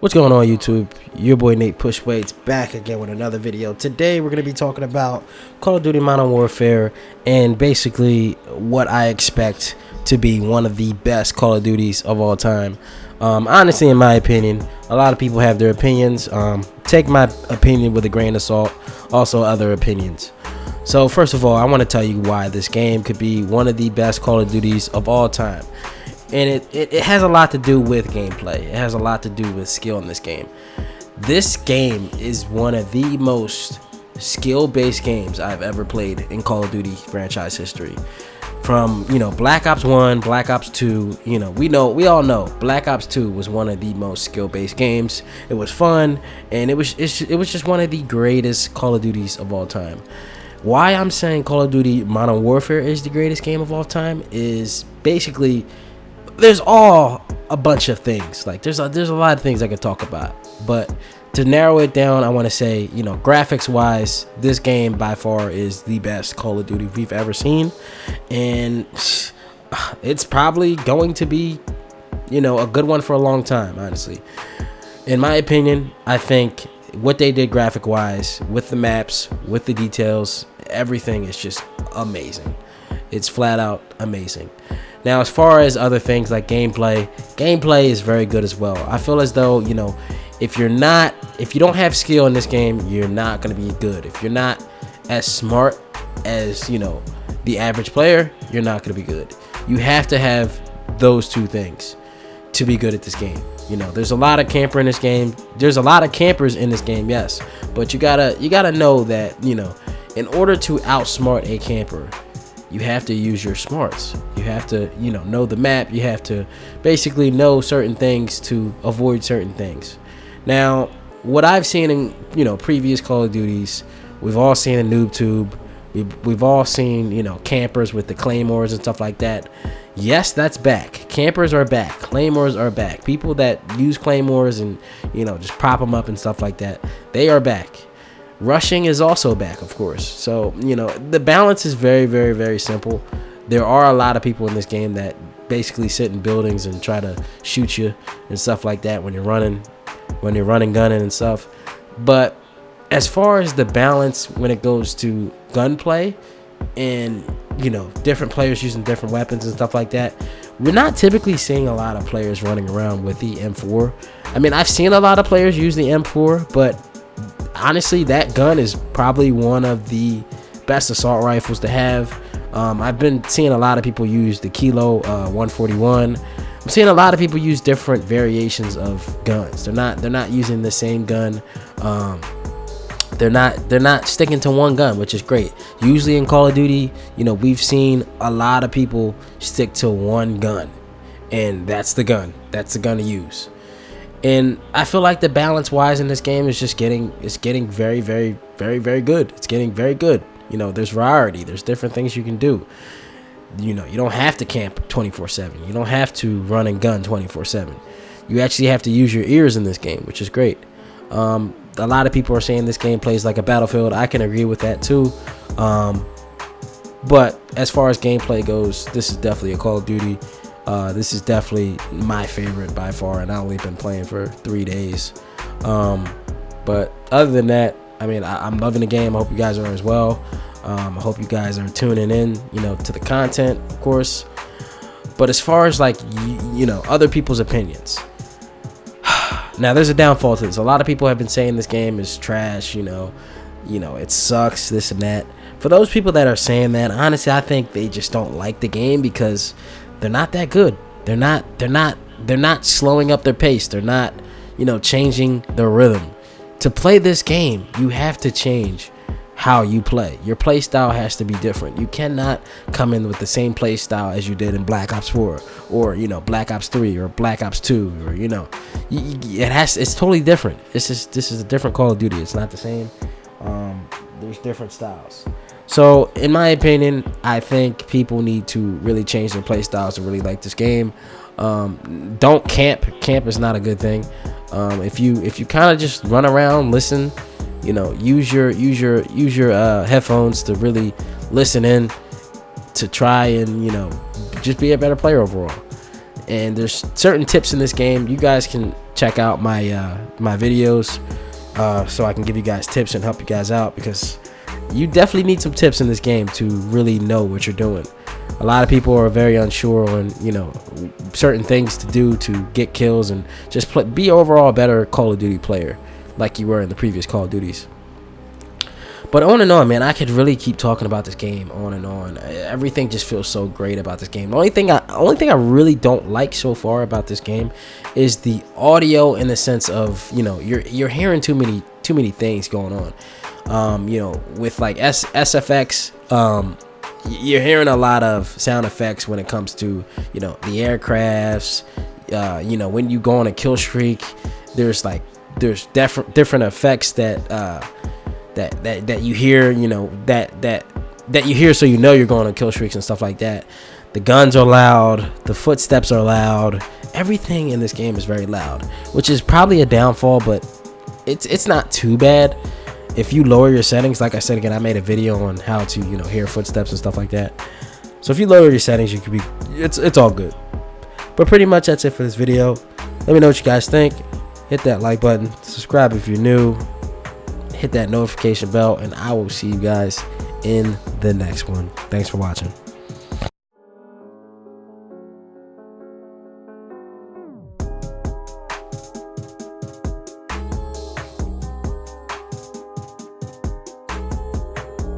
What's going on, YouTube? Your boy Nate Pushwait's back again with another video. Today we're going to be talking about Call of Duty Modern Warfare and basically what I expect to be one of the best Call of Duties of all time. Honestly, in my opinion, a lot of people have their opinions. Take my opinion with a grain of salt. Also other opinions. So first of all, I want to tell you why this game could be one of the best Call of Duties of all time. And it has a lot to do with gameplay. It has a lot to do with skill in this game. This game is one of the most skill-based games I've ever played in Call of Duty franchise history. From, Black Ops 1, Black Ops 2, we all know Black Ops 2 was one of the most skill-based games. It was fun, and it was just one of the greatest Call of Duties of all time. Why I'm saying Call of Duty Modern Warfare is the greatest game of all time is basically there's all a bunch of things. Like there's a lot of things I could talk about, but to narrow it down, I want to say, graphics wise, this game by far is the best Call of Duty we've ever seen, and it's probably going to be, a good one for a long time. Honestly, in my opinion, I think what they did graphic wise with the maps, with the details, everything is just amazing. It's flat out amazing. Now, as far as other things like gameplay is very good as well. I feel as though, if you don't have skill in this game, you're not going to be good. If you're not as smart as, the average player, you're not going to be good. You have to have those two things to be good at this game. There's a lot of camper in this game. There's a lot of campers in this game, yes. But you gotta know that, in order to outsmart a camper, you have to use your smarts. You have to, know the map. You have to basically know certain things to avoid certain things. Now, what I've seen in, previous Call of Duties, we've all seen a noob tube. We've all seen, campers with the claymores and stuff like that. Yes, that's back. Campers are back. Claymores are back. People that use claymores and, just prop them up and stuff like that, they are back. Rushing is also back, of course. So, the balance is very, very, very simple. There are a lot of people in this game that basically sit in buildings and try to shoot you and stuff like that when you're running, gunning and stuff. But as far as the balance when it goes to gunplay and, different players using different weapons and stuff like that, we're not typically seeing a lot of players running around with the M4. I mean, I've seen a lot of players use the M4, but honestly, that gun is probably one of the best assault rifles to have. I've been seeing a lot of people use the Kilo 141. I'm seeing a lot of people use different variations of guns. They're not using the same gun. They're not sticking to one gun, which is great. Usually in Call of Duty, we've seen a lot of people stick to one gun, and that's the gun. That's the gun to use. And I feel like the balance wise in this game is just getting very, very, very, very good. It's getting very good. There's variety. There's different things you can do. You don't have to camp 24/7. You don't have to run and gun 24/7. You actually have to use your ears in this game, which is great. A lot of people are saying this game plays like a Battlefield. I can agree with that too. But as far as gameplay goes, this is definitely a Call of Duty. This is definitely my favorite by far, and I've only been playing for 3 days. But other than that, I mean, I'm loving the game. I hope you guys are as well. I hope you guys are tuning in, to the content, of course. But as far as like, other people's opinions, now there's a downfall to this. A lot of people have been saying this game is trash. It sucks, this and that. For those people that are saying that, honestly, I think they just don't like the game because they're not that good. They're not slowing up their pace. They're not, changing the rhythm. To play this game, you have to change how you play. Your play style has to be different. You cannot come in with the same play style as you did in Black Ops 4 or, Black Ops 3 or Black Ops 2 or, it's totally different. This is a different Call of Duty. It's not the same. There's different styles. So, in my opinion, I think people need to really change their play styles to really like this game. Don't camp. Camp is not a good thing. If you kind of just run around, listen, use your headphones to really listen in, to try and just be a better player overall. And there's certain tips in this game. You guys can check out my my videos so I can give you guys tips and help you guys out, because you definitely need some tips in this game to really know what you're doing. A lot of people are very unsure on, you know, certain things to do to get kills and just be overall a better Call of Duty player like you were in the previous Call of Duties. But on and on, man, I could really keep talking about this game on and on. Everything just feels so great about this game. The only thing I really don't like so far about this game is the audio, in the sense of, you know, you're hearing too many things going on. You know, with like SFX, you're hearing a lot of sound effects when it comes to, you know, the aircrafts. You know, when you go on a kill streak, there's different effects that you hear, you know, that you hear, so you know you're going on kill streaks and stuff like that. The guns are loud, the footsteps are loud, everything in this game is very loud, which is probably a downfall, but it's not too bad if you lower your settings. Like I said again, I made a video on how to, you know, hear footsteps and stuff like that. So if you lower your settings, you could be, it's all good. But pretty much that's it for this video. Let me know what you guys think. Hit that like button, subscribe if you're new, hit that notification bell, and I will see you guys in the next one. Thanks for watching.